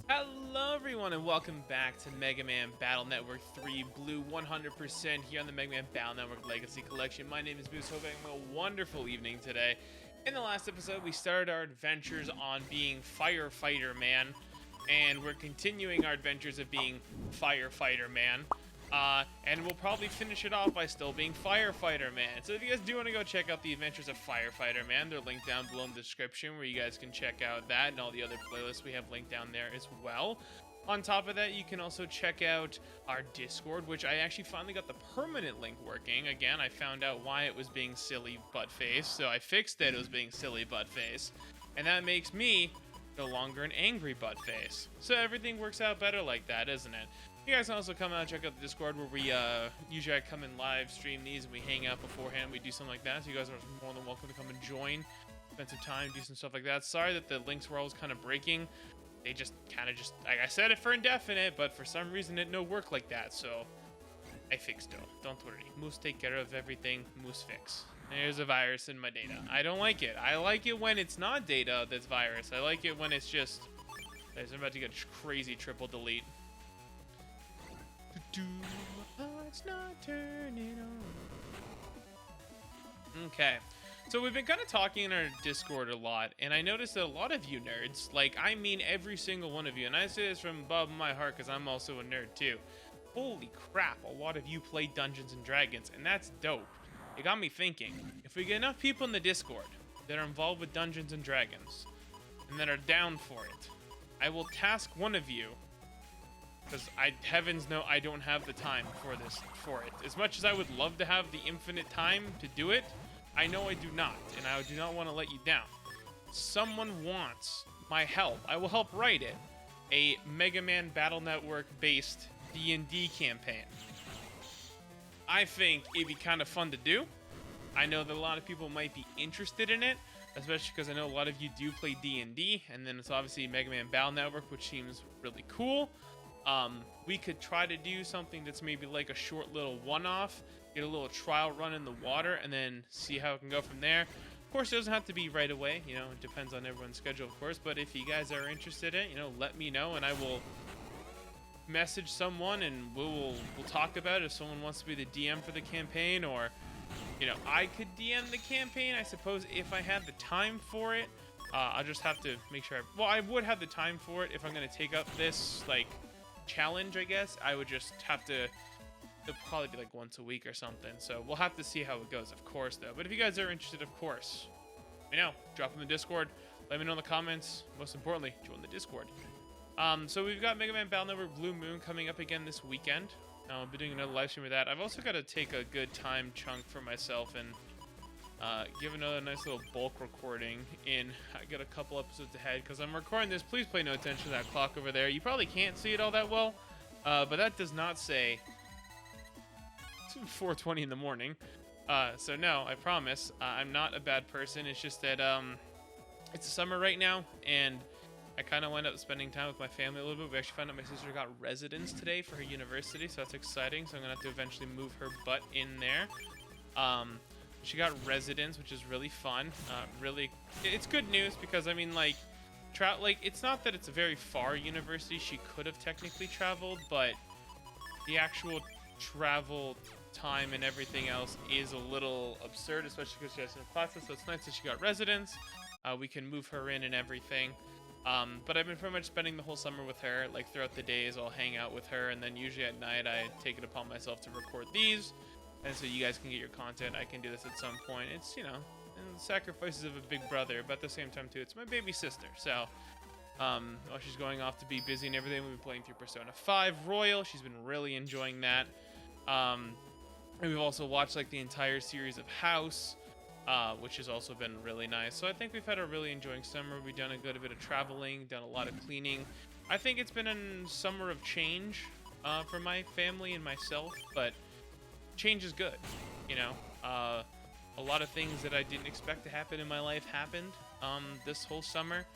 Hello everyone and welcome back to Mega Man Battle Network 3 Blue 100% here on the Mega Man Battle Network Legacy Collection. My name is Moose, hoping you have a wonderful evening today. In the last episode, we started our adventures on being Firefighter Man, and we're continuing our adventures of being Firefighter Man. And we'll probably finish it off by still being Firefighter Man. So if you guys do want to go check out the adventures of Firefighter Man, they're linked down below in the description where you guys can check out that and all the other playlists we have linked down there as well. On top of that, you can also check out our Discord, which I actually finally got the permanent link working. Again, I found out why it was being silly buttface, so I fixed it was being silly buttface. And that makes me no longer an angry buttface. So everything works out better like that, isn't it? You guys can also come out and check out the Discord where we usually I come and live stream these and we hang out beforehand. We do something like that. So you guys are more than welcome to come and join, spend some time, do some stuff like that. Sorry that the links were always kind of breaking. They just kind of like I said it for indefinite, but for some reason it no work like that. So I fixed it. Don't worry. Moose take care of everything. Moose fix. There's a virus in my data. I don't like it. I like it when it's not data that's virus. I like it when it's just. I'm about to get a crazy triple delete. Let's not turn it on. Okay, so we've been kind of talking in our Discord a lot, and I noticed that a lot of you nerds, like I mean every single one of you, and I say this from above my heart because I'm also a nerd too. Holy crap, a lot of you play Dungeons and Dragons, and that's dope. It got me thinking, if we get enough people in the Discord that are involved with Dungeons and Dragons, and that are down for it, I will task one of you. Because heavens know I don't have the time for it. As much as I would love to have the infinite time to do it, I know I do not, and I do not want to let you down. Someone wants my help. I will help write it. A Mega Man Battle Network based D&D campaign. I think it'd be kind of fun to do. I know that a lot of people might be interested in it, especially because I know a lot of you do play D&D, and then it's obviously Mega Man Battle Network, which seems really cool. We could try to do something that's maybe like a short little one-off, get a little trial run in the water, and then see how it can go from there. Of course, it doesn't have to be right away, you know, it depends on everyone's schedule, of course, but if you guys are interested in it, you know, let me know, and I will message someone, and we'll talk about it if someone wants to be the DM for the campaign, or, you know, I could DM the campaign, I suppose, if I had the time for it. I'll just have to make sure I would have the time for it if I'm going to take up this, like, challenge, I guess. I would just have to, it'll probably be like once a week or something, so we'll have to see how it goes, of course, though. But if you guys are interested, of course, let me know. Drop in the Discord, let me know in the comments. Most importantly, join the Discord. So we've got Mega Man Battle Network Blue Moon coming up again this weekend. I'll be doing another live stream with that. I've also got to take a good time chunk for myself and give another nice little bulk recording in. I got a couple episodes ahead because I'm recording this. Please pay no attention to that clock over there. You probably can't see it all that well, but that does not say it's 4:20 in the morning. So no, I promise I'm not a bad person. It's just that it's the summer right now, and I kind of went up spending time with my family a little bit. We actually found out my sister got residence today for her university, so that's exciting. So I'm gonna have to eventually move her butt in there. She got residence, which is really fun. Really, it's good news because I mean, like, it's not that it's a very far university. She could have technically traveled, but the actual travel time and everything else is a little absurd, especially because she has no classes. So it's nice that she got residence. We can move her in and everything. But I've been pretty much spending the whole summer with her. Like throughout the days, I'll hang out with her, and then usually at night I take it upon myself to record these. And so you guys can get your content. I can do this at some point. It's, you know, the sacrifices of a big brother, but at the same time, too, it's my baby sister. So, while she's going off to be busy and everything, we've been playing through Persona 5 Royal. She's been really enjoying that. And we've also watched, like, the entire series of House, which has also been really nice. So I think we've had a really enjoying summer. We've done a good bit of traveling, done a lot of cleaning. I think it's been a summer of change for my family and myself, but change is good, you know. A lot of things that I didn't expect to happen in my life happened this whole summer,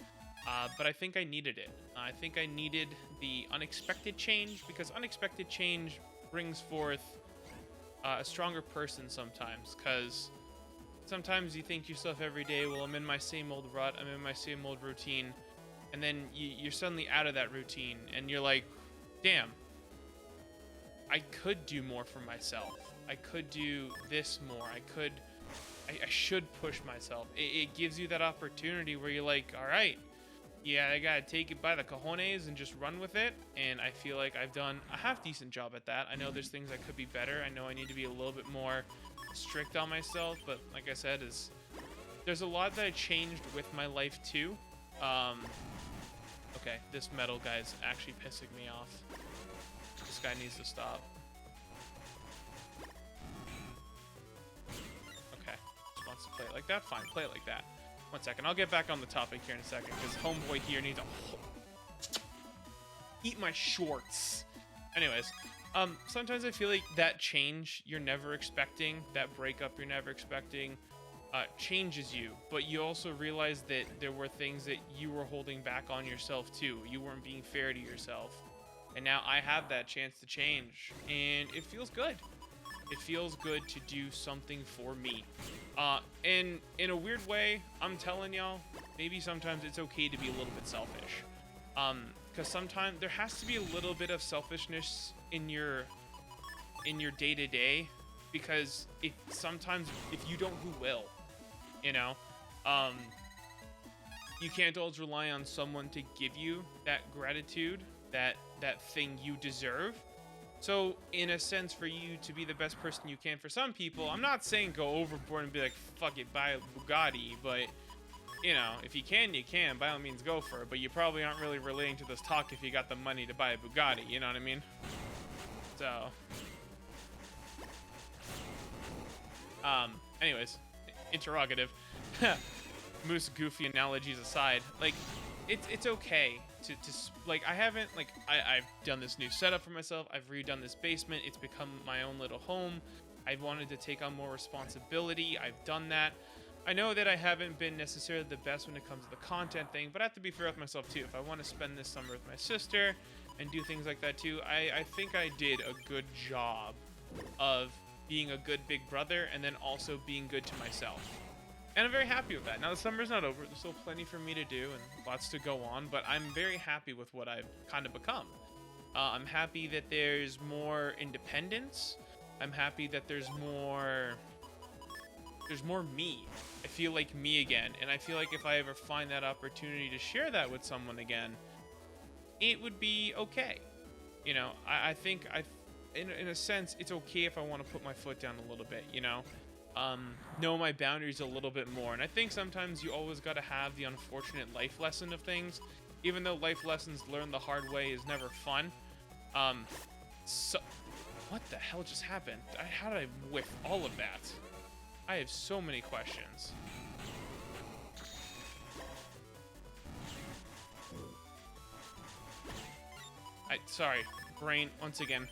but I think I needed it. I think I needed the unexpected change, because unexpected change brings forth a stronger person sometimes, because sometimes you think to yourself every day, well, I'm in my same old rut, I'm in my same old routine, and then you're suddenly out of that routine, and you're like, damn, I could do more for myself. I could do this more. I should push myself. It gives you that opportunity where you're like, all right, yeah, I gotta take it by the cojones and just run with it. And I feel like I've done a half decent job at that. I know there's things I could be better. I know I need to be a little bit more strict on myself, but like I said, there's a lot that I changed with my life too. Okay, this metal guy's actually pissing me off. This guy needs to stop. Okay, just wants to play it like that. Fine, play it like that. 1 second, I'll get back on the topic here in a second, because homeboy here needs to eat my shorts. Anyways, sometimes I feel like that change you're never expecting, that breakup you're never expecting, changes you, but you also realize that there were things that you were holding back on yourself too. You weren't being fair to yourself, and now I have that chance to change, and it feels good. It feels good to do something for me. And in a weird way, I'm telling y'all, maybe sometimes it's okay to be a little bit selfish. Because sometimes there has to be a little bit of selfishness in your day-to-day, because sometimes if you don't, who will? You know? You can't always rely on someone to give you that gratitude, that thing you deserve. So, in a sense, for you to be the best person you can for some people, I'm not saying go overboard and be like, fuck it, buy a Bugatti, but, you know, if you can, by all means go for it, but you probably aren't really relating to this talk if you got the money to buy a Bugatti, you know what I mean? So, anyways, interrogative. Moose goofy analogies aside, like, it's okay to like, I haven't, like, I've done this new setup for myself. I've redone this basement. It's become my own little home. I've wanted to take on more responsibility. I've done that. I know that I haven't been necessarily the best when it comes to the content thing, but I have to be fair with myself too. If I want to spend this summer with my sister and do things like that too, I think I did a good job of being a good big brother and then also being good to myself. And I'm very happy with that. Now, the summer's not over. There's still plenty for me to do and lots to go on, but I'm very happy with what I've kind of become. I'm happy that there's more independence. I'm happy that there's more me. I feel like me again. And I feel like if I ever find that opportunity to share that with someone again, it would be okay. You know, I think in a sense, it's okay if I want to put my foot down a little bit, you know? Know my boundaries a little bit more. And I think sometimes you always got to have the unfortunate life lesson of things, even though life lessons learned the hard way is never fun. So what the hell just happened? How did I whiff all of that? I have so many questions. Sorry, brain, once again,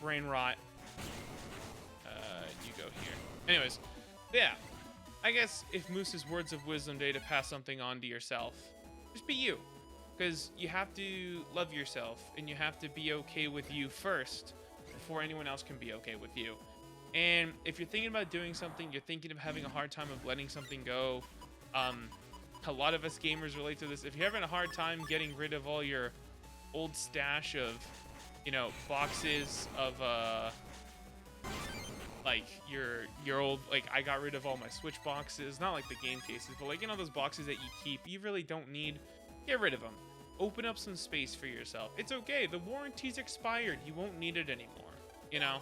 brain rot. You go here. Anyways, yeah, I guess if Moose's words of wisdom day to pass something on to yourself, just be you. Because you have to love yourself, and you have to be okay with you first before anyone else can be okay with you. And if you're thinking about doing something, you're thinking of having a hard time of letting something go, a lot of us gamers relate to this. If you're having a hard time getting rid of all your old stash of, you know, boxes of, like your old, like, I got rid of all my Switch boxes, not like the game cases, but like, you know, those boxes that you keep, you really don't need, get rid of them. Open up some space for yourself. It's okay. The warranty's expired. You won't need it anymore. You know,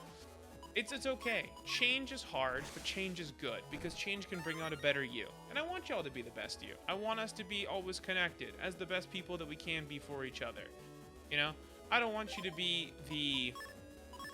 it's okay. Change is hard, but change is good, because change can bring out a better you. And I want y'all to be the best you. I want us to be always connected as the best people that we can be for each other. You know, I don't want you to be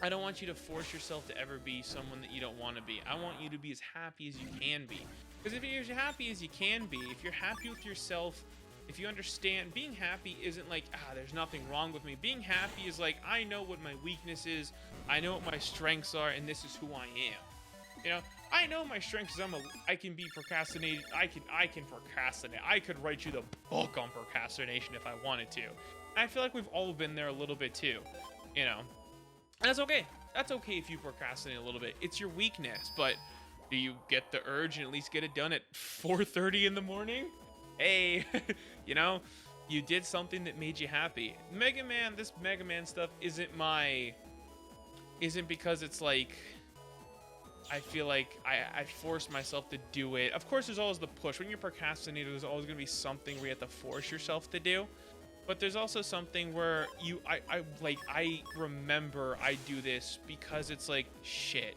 I don't want you to force yourself to ever be someone that you don't want to be. I want you to be as happy as you can be. Because if you're as happy as you can be, if you're happy with yourself, if you understand, being happy isn't like, there's nothing wrong with me. Being happy is like, I know what my weakness is, I know what my strengths are, and this is who I am. You know, I know my strengths is I can be procrastinated. I can procrastinate. I could write you the book on procrastination if I wanted to. And I feel like we've all been there a little bit too, you know. And that's okay. That's okay if you procrastinate a little bit. It's your weakness, but do you get the urge and at least get it done at 4:30 in the morning? Hey, you know, You did something that made you happy. Mega Man, this Mega Man stuff isn't because it's like, I feel like I force myself to do it. Of course, there's always the push. When you're procrastinating, there's always going to be something where you have to force yourself to do. But there's also something where I remember I do this because it's like, shit,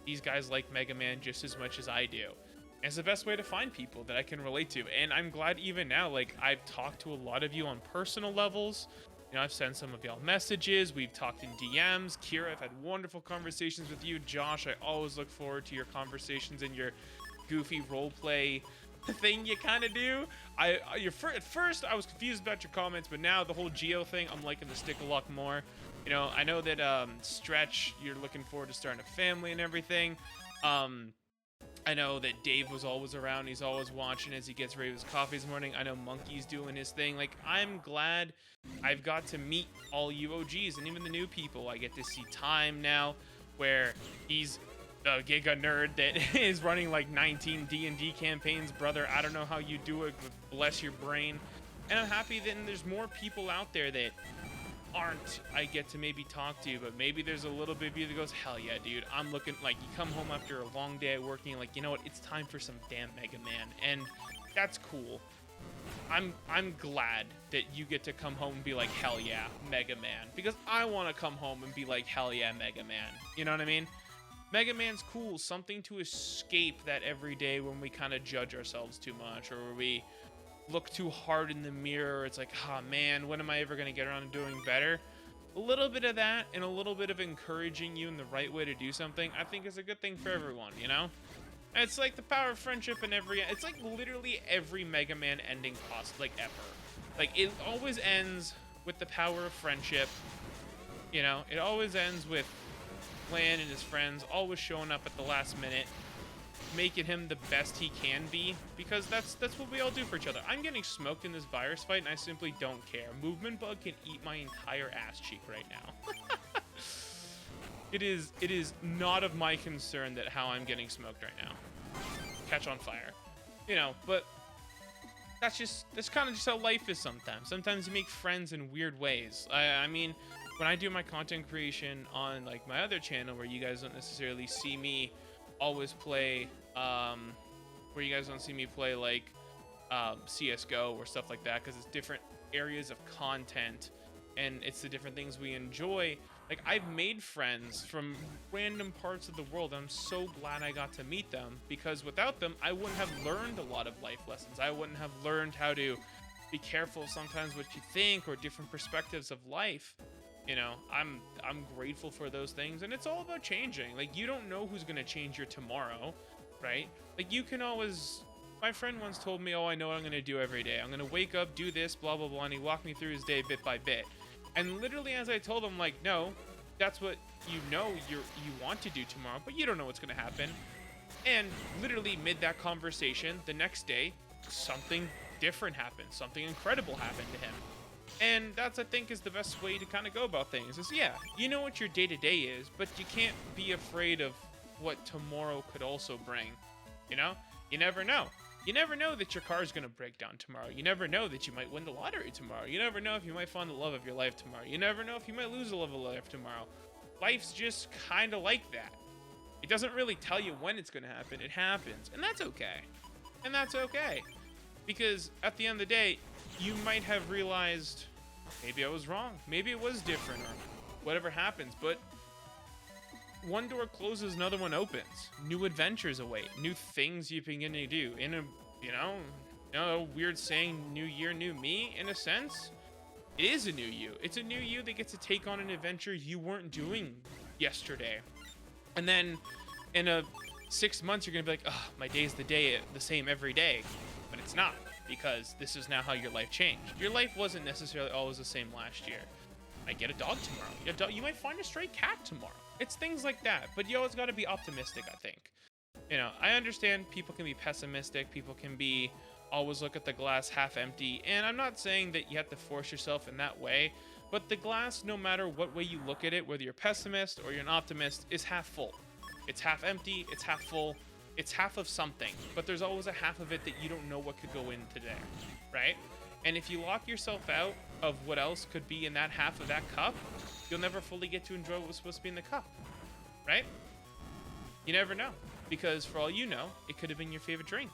these guys like Mega Man just as much as I do. And it's the best way to find people that I can relate to. And I'm glad even now, like, I've talked to a lot of you on personal levels. You know, I've sent some of y'all messages. We've talked in DMs. Kira, I've had wonderful conversations with you. Josh, I always look forward to your conversations and your goofy roleplay thing you kind of do. At first, I was confused about your comments, but now the whole Geo thing, I'm liking the stick a lot more. You know, I know that Stretch, you're looking forward to starting a family and everything. I know that Dave was always around. He's always watching as he gets ready with his coffee this morning. I know Monkey's doing his thing. Like, I'm glad I've got to meet all you OGs and even the new people. I get to see Time now, where he's the giga nerd that is running like 19 D&D campaigns. Brother, I don't know how you do it, but bless your brain. And I'm happy that there's more people out there that aren't I get to maybe talk to, but maybe there's a little bit of you that goes, hell yeah, dude, I'm looking, like, you come home after a long day at working, like, you know what, it's time for some damn Mega Man, and that's cool. I'm glad that you get to come home and be like, hell yeah, Mega Man, because I want to come home and be like, hell yeah, Mega Man, you know what I mean? Mega Man's cool, something to escape that every day when we kind of judge ourselves too much, or we look too hard in the mirror. It's like, oh man, when am I ever going to get around to doing better? A little bit of that and a little bit of encouraging you in the right way to do something, I think is a good thing for everyone, you know? And it's like the power of friendship in it's like literally every Mega Man ending like ever. Like, it always ends with the power of friendship, you know? It always ends with Lan and his friends always showing up at the last minute, making him the best he can be, because that's what we all do for each other. I'm getting smoked in this virus fight, and I simply don't care. Movement Bug can eat my entire ass cheek right now. It is not of my concern that how I'm getting smoked right now. Catch on fire, you know. But that's kind of just how life is sometimes. Sometimes you make friends in weird ways. I mean, when I do my content creation on like my other channel, where you guys don't necessarily see me always play, where you guys don't see me play like CSGO or stuff like that, because it's different areas of content and it's the different things we enjoy. Like, I've made friends from random parts of the world. I'm so glad I got to meet them, because without them, I wouldn't have learned a lot of life lessons. I wouldn't have learned how to be careful sometimes what you think, or different perspectives of life. You know, I'm grateful for those things, and it's all about changing. Like, you don't know who's gonna change your tomorrow, right? Like, you can always. My friend once told me, "Oh, I know what I'm gonna do every day. I'm gonna wake up, do this, blah blah blah," and he walked me through his day bit by bit. And literally, as I told him, like, no, that's what you want to do tomorrow, but you don't know what's gonna happen. And literally, mid that conversation, the next day, something different happened. Something incredible happened to him. And that's, I think, is the best way to kind of go about things. Is, yeah, you know what your day-to-day is, but you can't be afraid of what tomorrow could also bring. You know? You never know. You never know that your car is going to break down tomorrow. You never know that you might win the lottery tomorrow. You never know if you might find the love of your life tomorrow. You never know if you might lose the love of your life tomorrow. Life's just kind of like that. It doesn't really tell you when it's going to happen. It happens. And that's okay. And that's okay. Because at the end of the day, you might have realized, maybe I was wrong. Maybe it was different, or whatever happens. But one door closes, another one opens. New adventures await. New things you begin to do. In a, you know, weird saying, new year, new me, in a sense. It is a new you. It's a new you that gets to take on an adventure you weren't doing yesterday. And then in 6 months, you're going to be like, oh, my day's the same every day. But it's not, because this is now how your life changed. Your life wasn't necessarily always the same last year. You might get a dog tomorrow. You might find a stray cat tomorrow. It's things like that. But you always got to be optimistic, I think. You know, I understand people can be pessimistic. People can be always look at the glass half empty. And I'm not saying that you have to force yourself in that way. But the glass, no matter what way you look at it, whether you're a pessimist or you're an optimist, is half full. It's half empty. It's half full. It's half of something. But there's always a half of it that you don't know what could go in today, right? And if you lock yourself out of what else could be in that half of that cup, you'll never fully get to enjoy what was supposed to be in the cup, right? You never know, because for all you know, it could have been your favorite drink.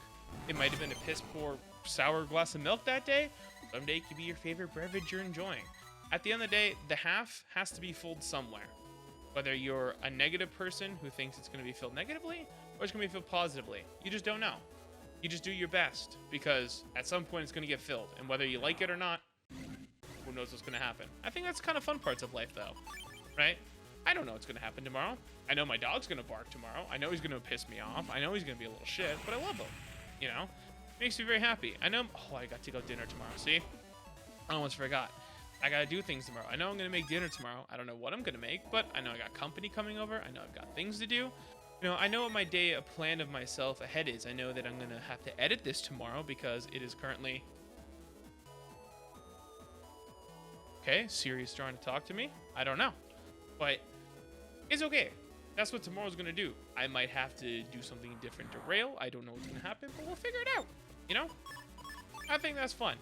It might have been a piss poor sour glass of milk that day. Someday it could be your favorite beverage you're enjoying. At the end of the day, the half has to be filled somewhere. Whether you're a negative person who thinks it's going to be filled negatively, or it's going to be filled positively. You just don't know. You just do your best, because at some point it's going to get filled. And whether you like it or not, who knows what's going to happen. I think that's kind of fun parts of life, though, right? I don't know what's going to happen tomorrow. I know my dog's going to bark tomorrow. I know he's going to piss me off. I know he's going to be a little shit, but I love him, you know? Makes me very happy. I know, oh, I got to go dinner tomorrow, see? I almost forgot. I got to do things tomorrow. I know I'm going to make dinner tomorrow. I don't know what I'm going to make, but I know I got company coming over. I know I've got things to do. You know, I know what my day, a plan of myself ahead is. I know that I'm going to have to edit this tomorrow because it is currently... Okay, Siri's trying to talk to me. I don't know, but it's okay. That's what tomorrow's going to do. I might have to do something different to Rail. I don't know what's going to happen, but we'll figure it out, you know? I think that's fun.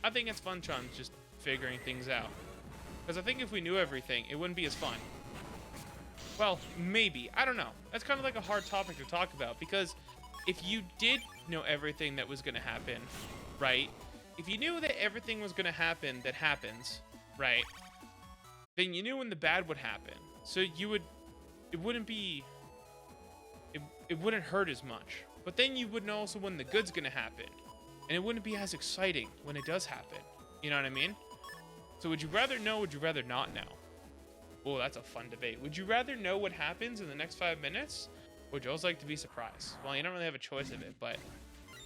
I think it's fun, Chun, just figuring things out. Because I think if we knew everything, it wouldn't be as fun. Well, maybe. I don't know. That's kind of like a hard topic to talk about, because if you did know everything that was going to happen, right? If you knew that everything was going to happen that happens, right? Then you knew when the bad would happen. So you would, it wouldn't be, it wouldn't hurt as much. But then you would know also when the good's going to happen. And it wouldn't be as exciting when it does happen. You know what I mean? So would you rather know, would you rather not know? Oh, that's a fun debate. Would you rather know what happens in the next 5 minutes? Or would you always like to be surprised? Well, you don't really have a choice of it, but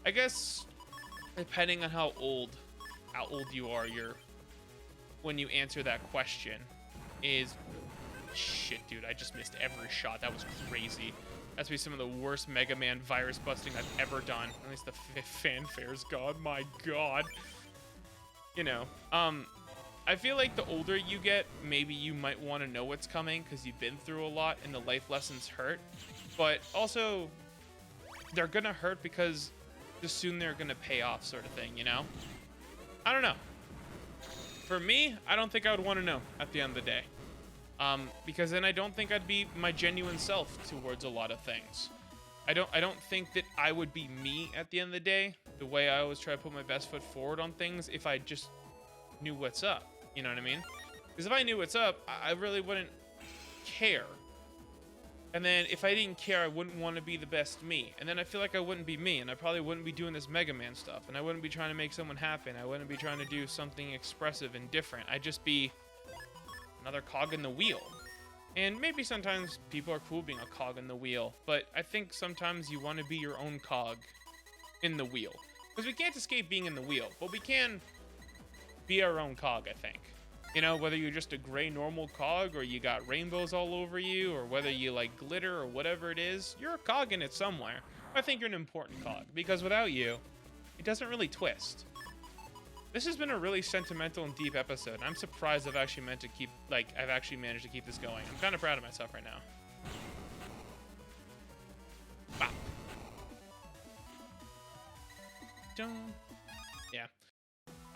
I guess depending on how old you are, when you answer that question is... Shit, dude, I just missed every shot. That was crazy. That's be some of the worst Mega Man virus busting I've ever done. At least the fanfare's gone. My God. You know, I feel like the older you get, maybe you might want to know what's coming because you've been through a lot and the life lessons hurt. But also, they're gonna hurt because just soon they're gonna pay off, sort of thing, you know? I don't know. For me, I don't think I would want to know at the end of the day. Because then I don't think I'd be my genuine self towards a lot of things. I don't think that I would be me at the end of the day, the way I always try to put my best foot forward on things if I just knew what's up. You know what I mean? Because if I knew what's up, I really wouldn't care. And then if I didn't care, I wouldn't want to be the best me. And then I feel like I wouldn't be me, and I probably wouldn't be doing this Mega Man stuff, and I wouldn't be trying to make someone happy, and I wouldn't be trying to do something expressive and different. I'd just be another cog in the wheel. And maybe sometimes people are cool being a cog in the wheel, but I think sometimes you want to be your own cog in the wheel. Because we can't escape being in the wheel, but we can be our own cog, I think. You know, whether you're just a gray normal cog, or you got rainbows all over you, or whether you like glitter or whatever it is, you're a cog in it somewhere. I think you're an important cog, because without you, it doesn't really twist. This has been a really sentimental and deep episode. I'm surprised I've actually managed to keep this going. I'm kind of proud of myself right now. Bop. Yeah.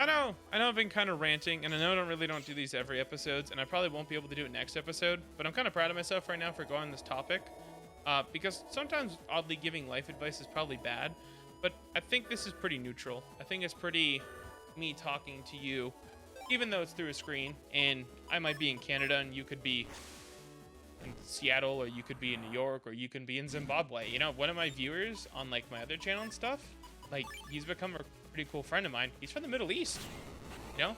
I know I've been kind of ranting, and I know I don't do these every episodes, and I probably won't be able to do it next episode, but I'm kind of proud of myself right now for going on this topic, because sometimes oddly giving life advice is probably bad, but I think this is pretty neutral. I think it's pretty me talking to you, even though it's through a screen, and I might be in Canada and you could be in Seattle, or you could be in New York, or you can be in Zimbabwe. You know, one of my viewers on like my other channel and stuff, like he's become a pretty cool friend of mine. He's from the Middle East. You know,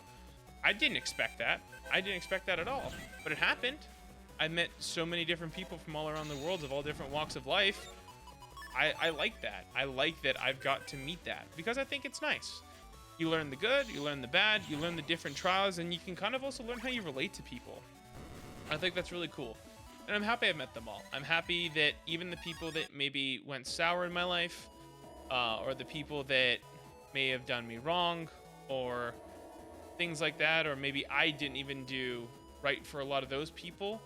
I didn't expect that. I didn't expect that at all, but it happened. I met so many different people from all around the world of all different walks of life. I like that. I like that I've got to meet that, because I think it's nice. You learn the good, you learn the bad, you learn the different trials, and you can kind of also learn how you relate to people. I think that's really cool. And I'm happy I've met them all. I'm happy that even the people that maybe went sour in my life, or the people that may have done me wrong, or things like that, or maybe I didn't even do right for a lot of those people,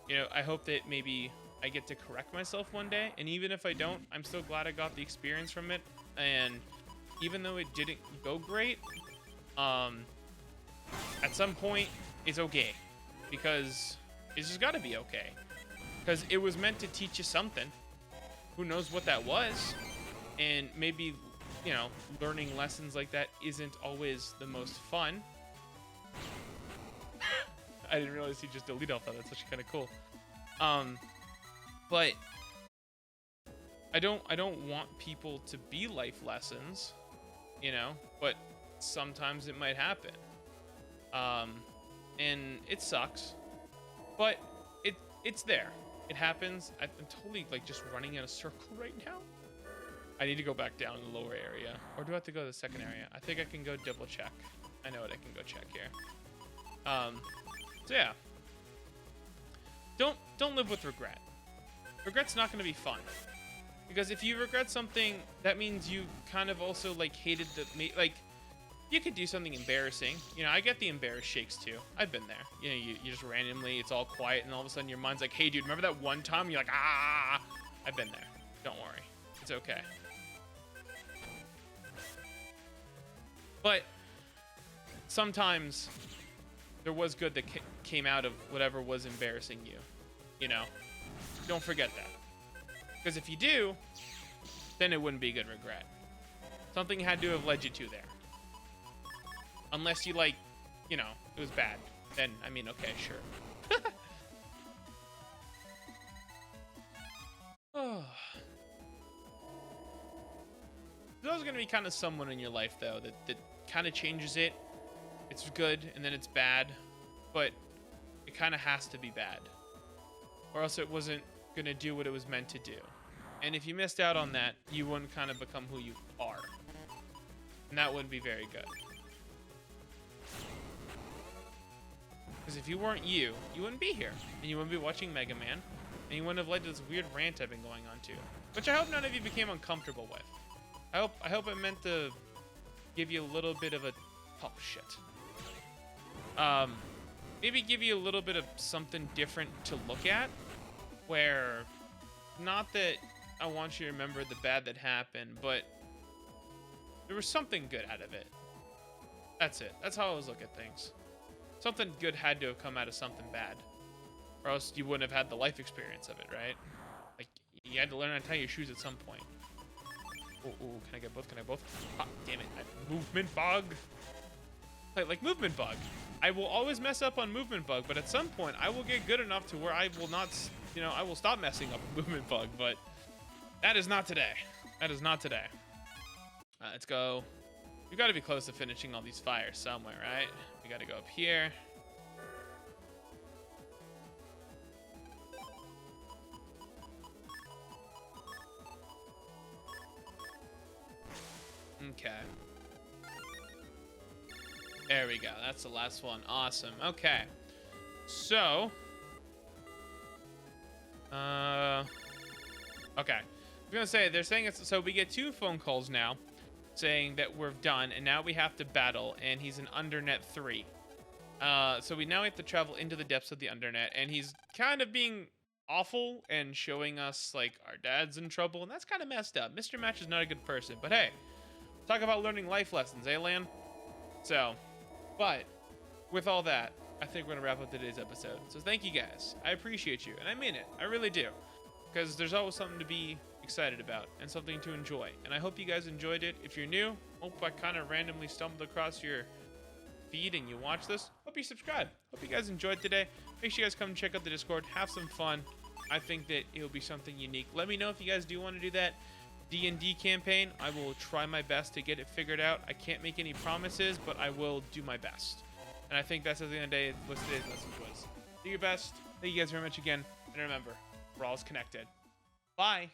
you know, I hope that maybe I get to correct myself one day. And even if I don't, I'm still glad I got the experience from it. And even though it didn't go great, At some point, it's okay, because it's just got to be okay, because it was meant to teach you something. Who knows what that was? And maybe, you know, learning lessons like that isn't always the most fun. I didn't realize he just deleted all that. That's actually kind of cool. But I don't want people to be life lessons, you know, but sometimes it might happen. And it sucks, but it's there. It happens. I'm totally like just running in a circle right now. I need to go back down in the lower area, or do I have to go to the second area? I think I can go double check. I know what I can go check here. So yeah, don't live with regret. Regret's not going to be fun, because if you regret something, that means you kind of also like hated like. You could do something embarrassing. You know, I get the embarrassed shakes too. I've been there. You know, you just randomly, it's all quiet, and all of a sudden your mind's like, hey dude, remember that one time? You're like, ah. I've been there. Don't worry. It's okay. But sometimes there was good that came out of whatever was embarrassing you. You know? Don't forget that. Because if you do, then it wouldn't be a good regret. Something had to have led you to there. Unless you, like, you know, it was bad. Then, I mean, okay, sure. Oh. There's always going to be kind of someone in your life, though, that kind of changes it. It's good, and then it's bad. But it kind of has to be bad. Or else it wasn't going to do what it was meant to do. And if you missed out on that, you wouldn't kind of become who you are. And that wouldn't be very good. Because if you weren't you wouldn't be here. And you wouldn't be watching Mega Man. And you wouldn't have led to this weird rant I've been going on to. Which I hope none of you became uncomfortable with. I hope it meant to give you a little bit of a... Oh, shit. Maybe give you a little bit of something different to look at. Where... Not that I want you to remember the bad that happened, but... There was something good out of it. That's it. That's how I always look at things. Something good had to have come out of something bad. Or else you wouldn't have had the life experience of it, right? Like, you had to learn how to tie your shoes at some point. Oh, can I get both? Can I both? Ah, damn it. Movement bug. Like movement bug. I will always mess up on movement bug, but at some point, I will get good enough to where I will not, you know, I will stop messing up with movement bug, but that is not today. That is not today. Let's go. We got to be close to finishing all these fires somewhere, right? We got to go up here. Okay. There we go. That's the last one. Awesome. Okay. So. Okay. I was going to say, they're saying it's, so we get 2 phone calls now saying that we're done, and now we have to battle, and he's an Undernet 3. So we now have to travel into the depths of the Undernet, and he's kind of being awful and showing us, like, our dad's in trouble, and that's kind of messed up. Mr. Match is not a good person, but hey, talk about learning life lessons, eh, Lan? So, but, with all that, I think we're going to wrap up today's episode. So thank you guys. I appreciate you, and I mean it. I really do. Because there's always something to be excited about and something to enjoy, and I hope you guys enjoyed it. If you're new, hope I kind of randomly stumbled across your feed and you watch this. Hope you subscribe. Hope you guys enjoyed today. Make sure you guys come and check out the Discord, have some fun. I think that it'll be something unique. Let me know if you guys do want to do that D&D campaign. I will try my best to get it figured out. I can't make any promises, but I will do my best. And I think that's at the end of the day what today's message was. Do your best. Thank you guys very much again, and remember, we're all connected. Bye.